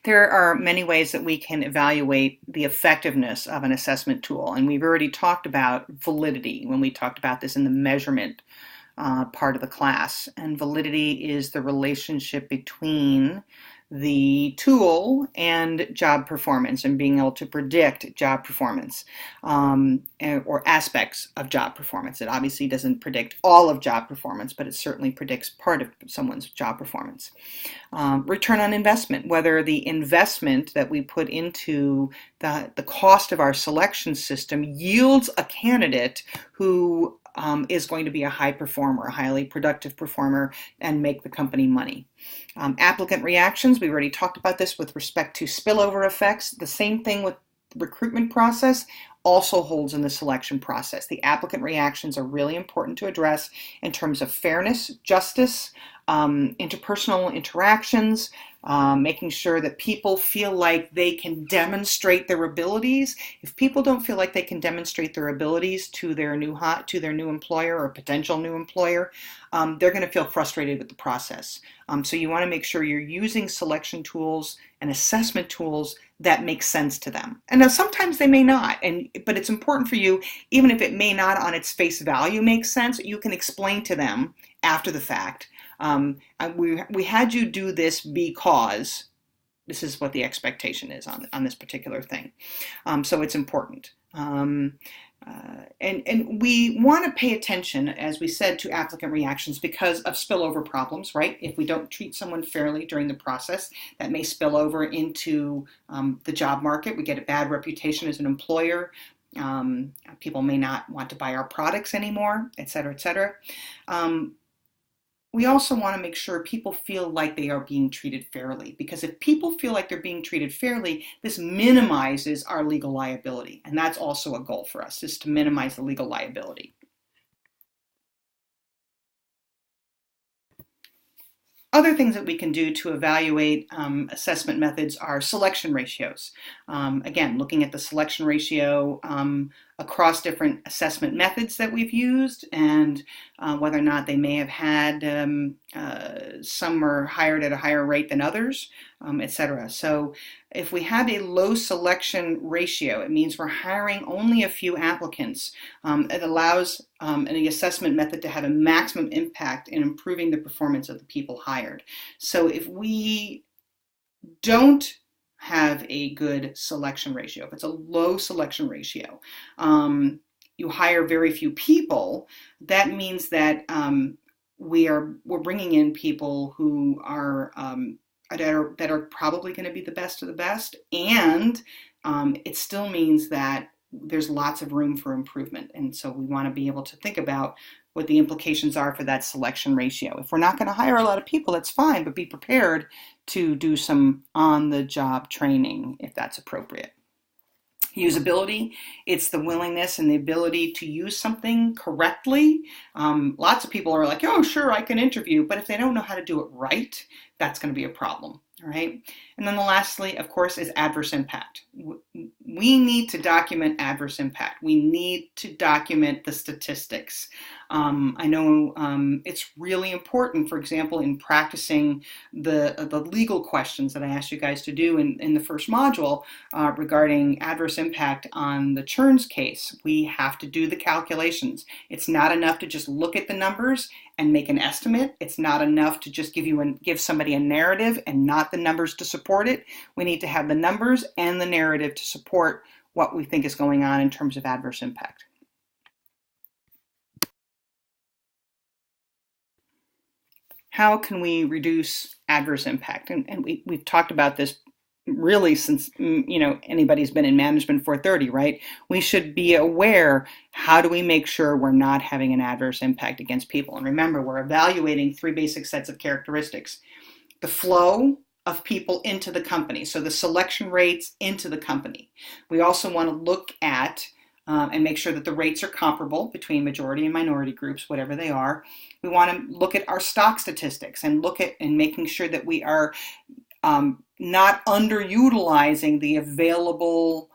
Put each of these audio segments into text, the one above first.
There are many ways that we can evaluate the effectiveness of an assessment tool, and we've already talked about validity when we talked about this in the measurement part of the class. And validity is the relationship between the tool and job performance and being able to predict job performance or aspects of job performance. It obviously doesn't predict all of job performance, but it certainly predicts part of someone's job performance. Return on investment, whether the investment that we put into the cost of our selection system yields a candidate who is going to be a high performer, a highly productive performer, and make the company money. Applicant reactions, we already talked about this with respect to spillover effects. The same thing with the recruitment process also holds in the selection process. The applicant reactions are really important to address in terms of fairness, justice, interpersonal interactions, making sure that people feel like they can demonstrate their abilities. If people don't feel like they can demonstrate their abilities to their new employer or potential new employer, they're going to feel frustrated with the process. So you want to make sure you're using selection tools and assessment tools that make sense to them. And now sometimes they may not, but it's important for you, even if it may not on its face value make sense, you can explain to them after the fact. We had you do this because this is what the expectation is on this particular thing. So it's important. And we want to pay attention, as we said, to applicant reactions because of spillover problems, right? If we don't treat someone fairly during the process, that may spill over into the job market. We get a bad reputation as an employer. People may not want to buy our products anymore, et cetera, et cetera. We also want to make sure people feel like they are being treated fairly, because if people feel like they're being treated fairly, this minimizes our legal liability. And that's also a goal for us, is to minimize the legal liability. Other things that we can do to evaluate assessment methods are selection ratios. Again, looking at the selection ratio across different assessment methods that we've used and whether or not they may have had some were hired at a higher rate than others, etc. So if we have a low selection ratio, it means we're hiring only a few applicants. It allows the assessment method to have a maximum impact in improving the performance of the people hired. So if we don't have a good selection ratio, if it's a low selection ratio, you hire very few people, that means that we're bringing in people who are that are probably going to be the best of the best, and it still means that there's lots of room for improvement. And so we want to be able to think about what the implications are for that selection ratio. If we're not going to hire a lot of people, that's fine, but be prepared to do some on-the-job training if that's appropriate. Usability, it's the willingness and the ability to use something correctly. Lots of people are like, oh, sure, I can interview, but if they don't know how to do it right, that's going to be a problem. All right. And then lastly, of course, is adverse impact. We need to document adverse impact. We need to document the statistics. I know it's really important, for example, in practicing the legal questions that I asked you guys to do in the first module regarding adverse impact on the Churns case. We have to do the calculations. It's not enough to just look at the numbers and make an estimate. It's not enough to just give somebody a narrative and not the numbers to support it. We need to have the numbers and the narrative to support what we think is going on in terms of adverse impact. How can we reduce adverse impact? And we've talked about this really since anybody's been in management for 30, right? We should be aware, how do we make sure we're not having an adverse impact against people? And remember, we're evaluating 3 basic sets of characteristics. The flow of people into the company, so the selection rates into the company. We also want to look at and make sure that the rates are comparable between majority and minority groups, whatever they are. We want to look at our stock statistics and look at and making sure that we are not underutilizing the available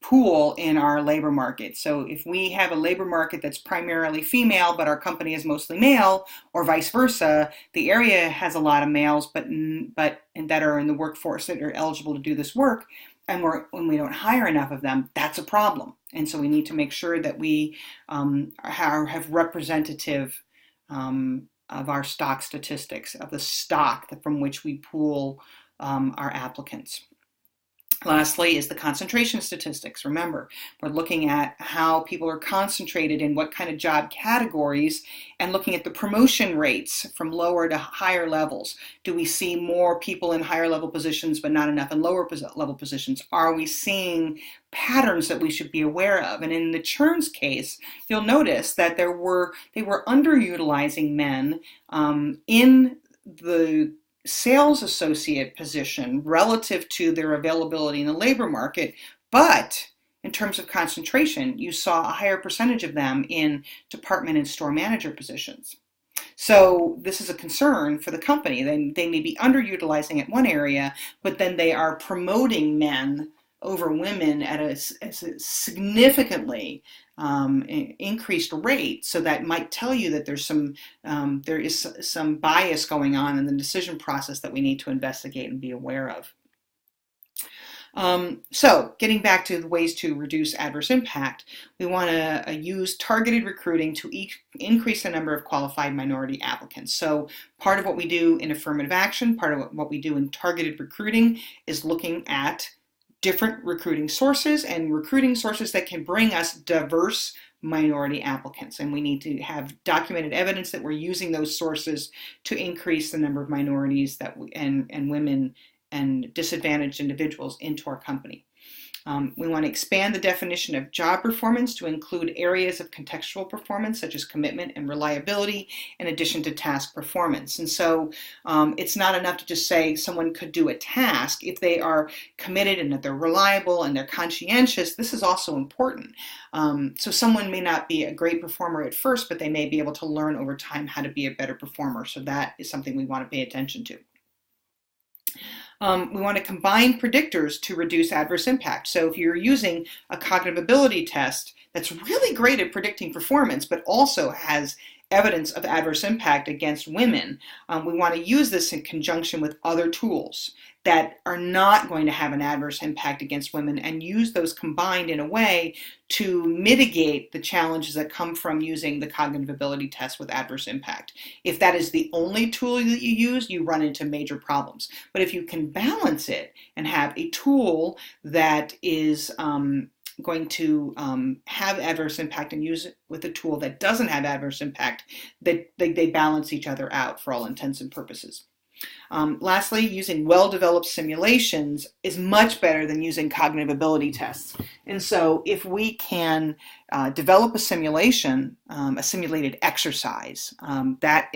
pool in our labor market. So if we have a labor market that's primarily female, but our company is mostly male, or vice versa, the area has a lot of males, but that are in the workforce that are eligible to do this work, and when we don't hire enough of them, that's a problem. And so we need to make sure that we have representative of our stock statistics, of the stock from which we pool our applicants. Lastly is the concentration statistics. Remember, we're looking at how people are concentrated in what kind of job categories and looking at the promotion rates from lower to higher levels. Do we see more people in higher level positions but not enough in lower level positions? Are we seeing patterns that we should be aware of? And in the Churn's case, you'll notice that they were underutilizing men in the sales associate position relative to their availability in the labor market, but in terms of concentration, you saw a higher percentage of them in department and store manager positions. So this is a concern for the company. They may be underutilizing at one area, but then they are promoting men over women at a significantly increased rate. So that might tell you that there is some bias going on in the decision process that we need to investigate and be aware of. So getting back to the ways to reduce adverse impact, we want to use targeted recruiting to increase the number of qualified minority applicants. So part of what we do in affirmative action, part of what we do in targeted recruiting is looking at different recruiting sources and recruiting sources that can bring us diverse minority applicants. And we need to have documented evidence that we're using those sources to increase the number of minorities and women and disadvantaged individuals into our company. We want to expand the definition of job performance to include areas of contextual performance such as commitment and reliability in addition to task performance. And so it's not enough to just say someone could do a task. If they are committed and that they're reliable and they're conscientious, this is also important. So someone may not be a great performer at first, but they may be able to learn over time how to be a better performer. So that is something we want to pay attention to. We want to combine predictors to reduce adverse impact. So if you're using a cognitive ability test that's really great at predicting performance, but also has evidence of adverse impact against women, we want to use this in conjunction with other tools that are not going to have an adverse impact against women and use those combined in a way to mitigate the challenges that come from using the cognitive ability test with adverse impact. If that is the only tool that you use, you run into major problems. But if you can balance it and have a tool that is going to have adverse impact and use it with a tool that doesn't have adverse impact, they balance each other out for all intents and purposes. Lastly, using well-developed simulations is much better than using cognitive ability tests. And so if we can develop a simulation, a simulated exercise, that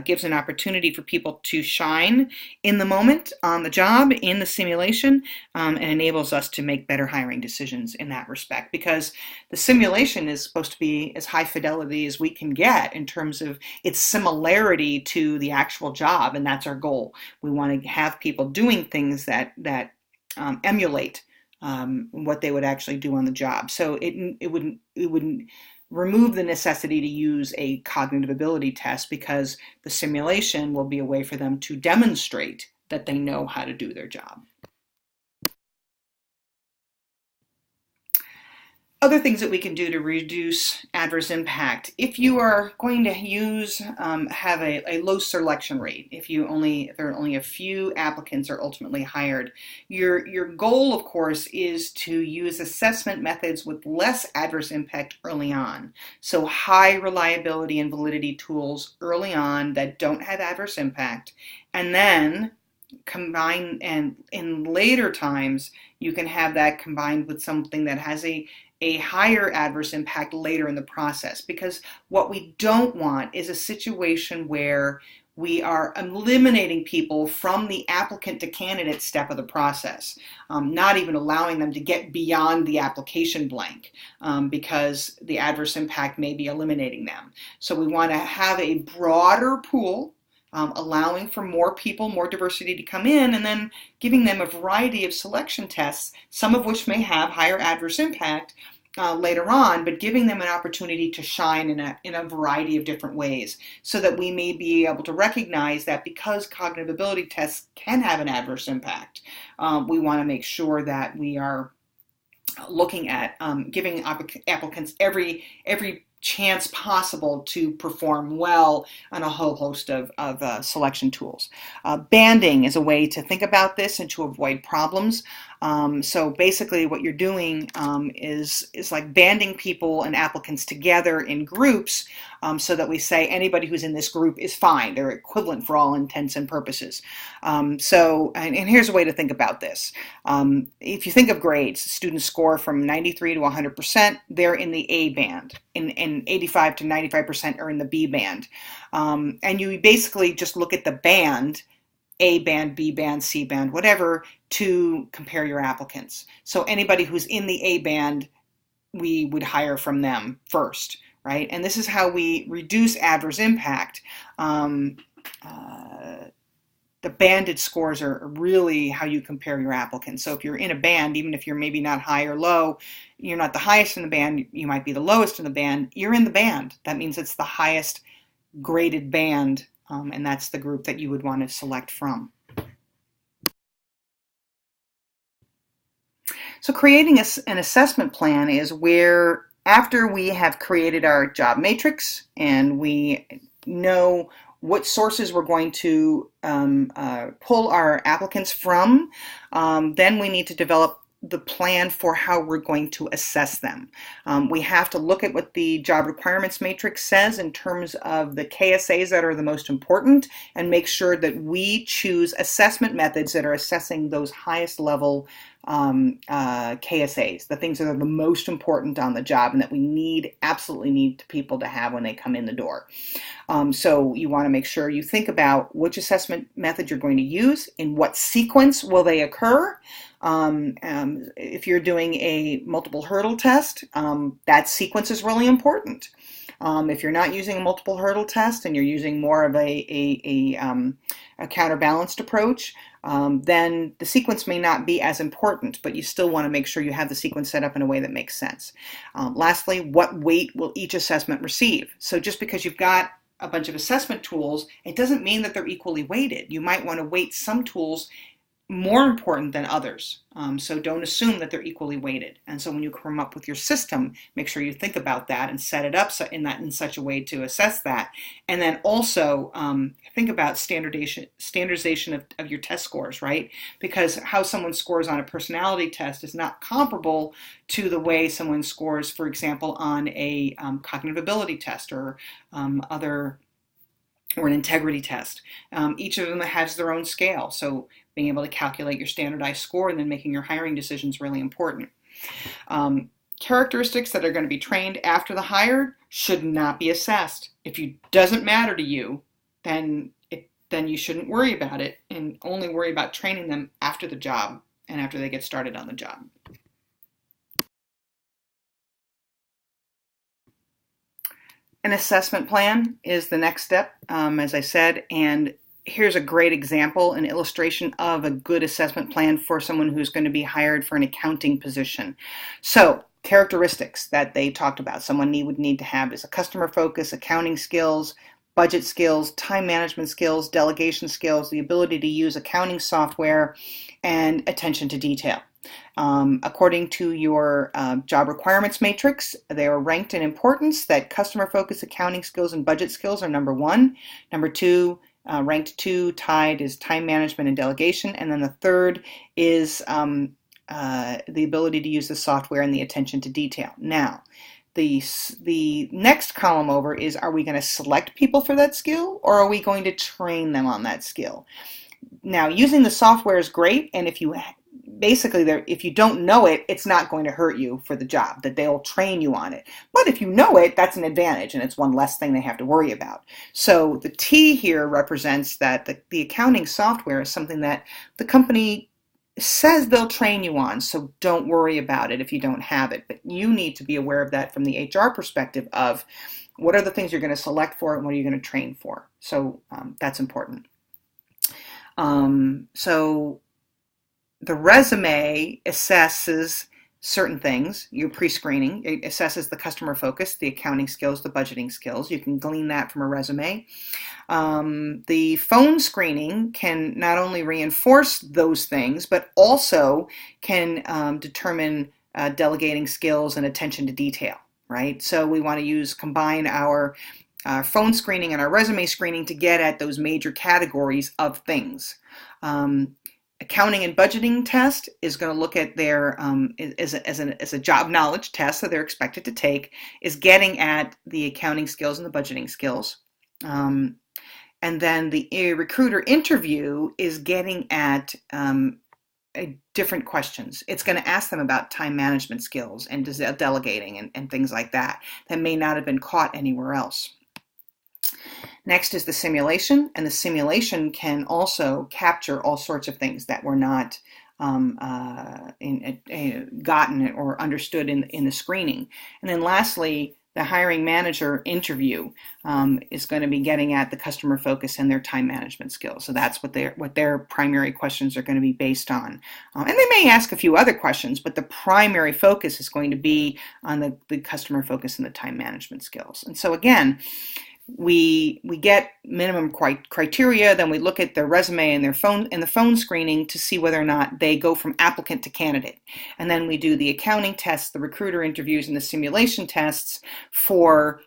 gives an opportunity for people to shine in the moment on the job, in the simulation, and enables us to make better hiring decisions in that respect, because the simulation is supposed to be as high fidelity as we can get in terms of its similarity to the actual job, and that's our goal. We want to have people doing things that emulate what they would actually do on the job. So it wouldn't remove the necessity to use a cognitive ability test, because the simulation will be a way for them to demonstrate that they know how to do their job. Other things that we can do to reduce adverse impact. If you are going to have a low selection rate, if there are only a few applicants are ultimately hired, your goal, of course, is to use assessment methods with less adverse impact early on. So high reliability and validity tools early on that don't have adverse impact, and then combine, and in later times you can have that combined with something that has a higher adverse impact later in the process. Because what we don't want is a situation where we are eliminating people from the applicant to candidate step of the process, not even allowing them to get beyond the application blank, because the adverse impact may be eliminating them. So we want to have a broader pool allowing for more people, more diversity to come in, and then giving them a variety of selection tests, some of which may have higher adverse impact later on, but giving them an opportunity to shine in a variety of different ways, so that we may be able to recognize that because cognitive ability tests can have an adverse impact, we want to make sure that we are looking at giving applicants every chance possible to perform well on a whole host of selection tools. Banding is a way to think about this and to avoid problems. So basically what you're doing is like banding people and applicants together in groups, so that we say anybody who's in this group is fine. They're equivalent for all intents and purposes. And here's a way to think about this. If you think of grades, students score from 93 to 100%, they're in the A band, and 85 to 95% are in the B band. And you basically just look at the band, A band, B band, C band, whatever, to compare your applicants. So anybody who's in the A band, we would hire from them first, right? And this is how we reduce adverse impact. The banded scores are really how you compare your applicants. So if you're in a band, even if you're maybe not high or low, you're not the highest in the band, you might be the lowest in the band, you're in the band. That means it's the highest graded band, and that's the group that you would want to select from. So creating an assessment plan is where, after we have created our job matrix and we know what sources we're going to pull our applicants from, then we need to develop the plan for how we're going to assess them. We have to look at what the job requirements matrix says in terms of the KSAs that are the most important, and make sure that we choose assessment methods that are assessing those highest level KSAs, the things that are the most important on the job and that we absolutely need people to have when they come in the door. So you want to make sure you think about which assessment method you're going to use, in what sequence will they occur. If you're doing a multiple hurdle test, that sequence is really important. If you're not using a multiple hurdle test and you're using more of a counterbalanced approach, then the sequence may not be as important, but you still want to make sure you have the sequence set up in a way that makes sense. Lastly, what weight will each assessment receive? So just because you've got a bunch of assessment tools, it doesn't mean that they're equally weighted. You might want to weight some tools more important than others. So don't assume that they're equally weighted. And so when you come up with your system, make sure you think about that and set it up in such a way to assess that. And then also think about standardization of your test scores, right? Because how someone scores on a personality test is not comparable to the way someone scores, for example, on a cognitive ability test or or an integrity test. Each of them has their own scale. So being able to calculate your standardized score and then making your hiring decision is really important. Characteristics that are going to be trained after the hire should not be assessed. If it doesn't matter to you, then you shouldn't worry about it, and only worry about training them after the job and after they get started on the job. An assessment plan is the next step, as I said, and here's a great example, an illustration of a good assessment plan for someone who's going to be hired for an accounting position. So, characteristics that they talked about someone would need to have is a customer focus, accounting skills, budget skills, time management skills, delegation skills, the ability to use accounting software, and attention to detail. According to your job requirements matrix, they are ranked in importance that customer focus, accounting skills, and budget skills are number 1. Number 2, ranked 2, tied, is time management and delegation. And then the third is the ability to use the software and the attention to detail. Now, the next column over is, are we going to select people for that skill, or are we going to train them on that skill? Now, using the software is great, and if you don't know it, it's not going to hurt you for the job, that they'll train you on it. But if you know it, that's an advantage, and it's one less thing they have to worry about. So the T here represents that the accounting software is something that the company says they'll train you on, so don't worry about it if you don't have it. But you need to be aware of that from the HR perspective of, What are the things you're going to select for, and what are you going to train for? So that's important. So the resume assesses certain things. Your pre-screening, it assesses the customer focus, the accounting skills, the budgeting skills. You can glean that from a resume. The phone screening can not only reinforce those things, but also can determine delegating skills and attention to detail, right? So we want to combine our phone screening and our resume screening to get at those major categories of things. Accounting and budgeting test is going to look at their, as a job knowledge test that they're expected to take, is getting at the accounting skills and the budgeting skills. And then the recruiter interview is getting at different questions. It's going to ask them about time management skills and delegating and things like that may not have been caught anywhere else. Next is the simulation, and the simulation can also capture all sorts of things that were not gotten or understood in the screening. And then lastly, the hiring manager interview is going to be getting at the customer focus and their time management skills. So that's what their primary questions are going to be based on. And they may ask a few other questions, but the primary focus is going to be on the customer focus and the time management skills. And so again, we get minimum criteria, then we look at their resume and the phone screening to see whether or not they go from applicant to candidate. And then we do the accounting tests, the recruiter interviews, and the simulation tests to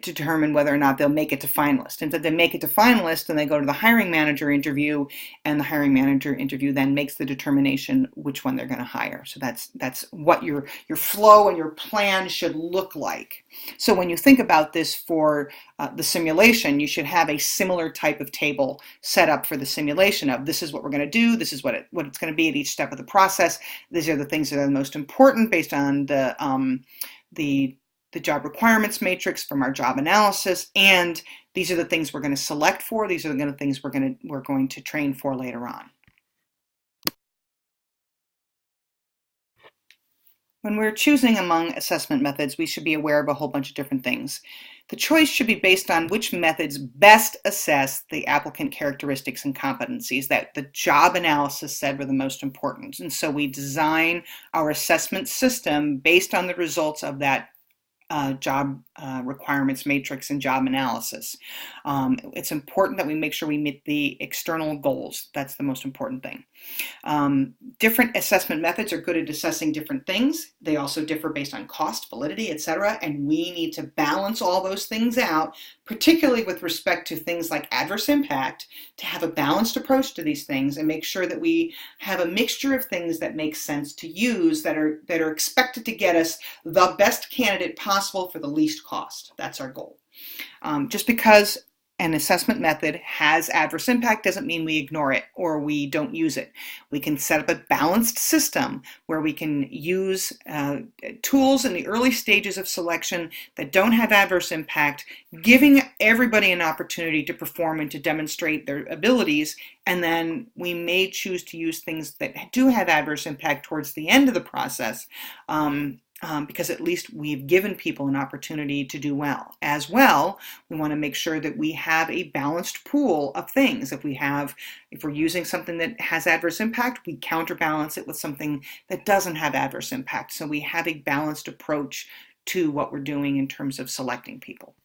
determine whether or not they'll make it to finalist. And if they make it to finalist, then they go to the hiring manager interview, and the hiring manager interview then makes the determination which one they're going to hire. So that's what your flow and your plan should look like. So when you think about this for the simulation, you should have a similar type of table set up for the simulation of this is what we're going to do, this is what it's going to be at each step of the process, these are the things that are the most important based on the job requirements matrix from our job analysis, and these are the things we're going to select for, these are the things we're going to train for later on. When we're choosing among assessment methods, we should be aware of a whole bunch of different things. The choice should be based on which methods best assess the applicant characteristics and competencies that the job analysis said were the most important. And so we design our assessment system based on the results of that job requirements matrix and job analysis. It's important that we make sure we meet the external goals. That's the most important thing. Different assessment methods are good at assessing different things. They also differ based on cost, validity, etc. And we need to balance all those things out, particularly with respect to things like adverse impact, to have a balanced approach to these things and make sure that we have a mixture of things that make sense to use that are expected to get us the best candidate possible for the least cost. That's our goal. Just because an assessment method has adverse impact doesn't mean we ignore it or we don't use it. We can set up a balanced system where we can use tools in the early stages of selection that don't have adverse impact, giving everybody an opportunity to perform and to demonstrate their abilities, and then we may choose to use things that do have adverse impact towards the end of the process. Because at least we've given people an opportunity to do well. As well, we want to make sure that we have a balanced pool of things. If we're using something that has adverse impact, we counterbalance it with something that doesn't have adverse impact. So we have a balanced approach to what we're doing in terms of selecting people.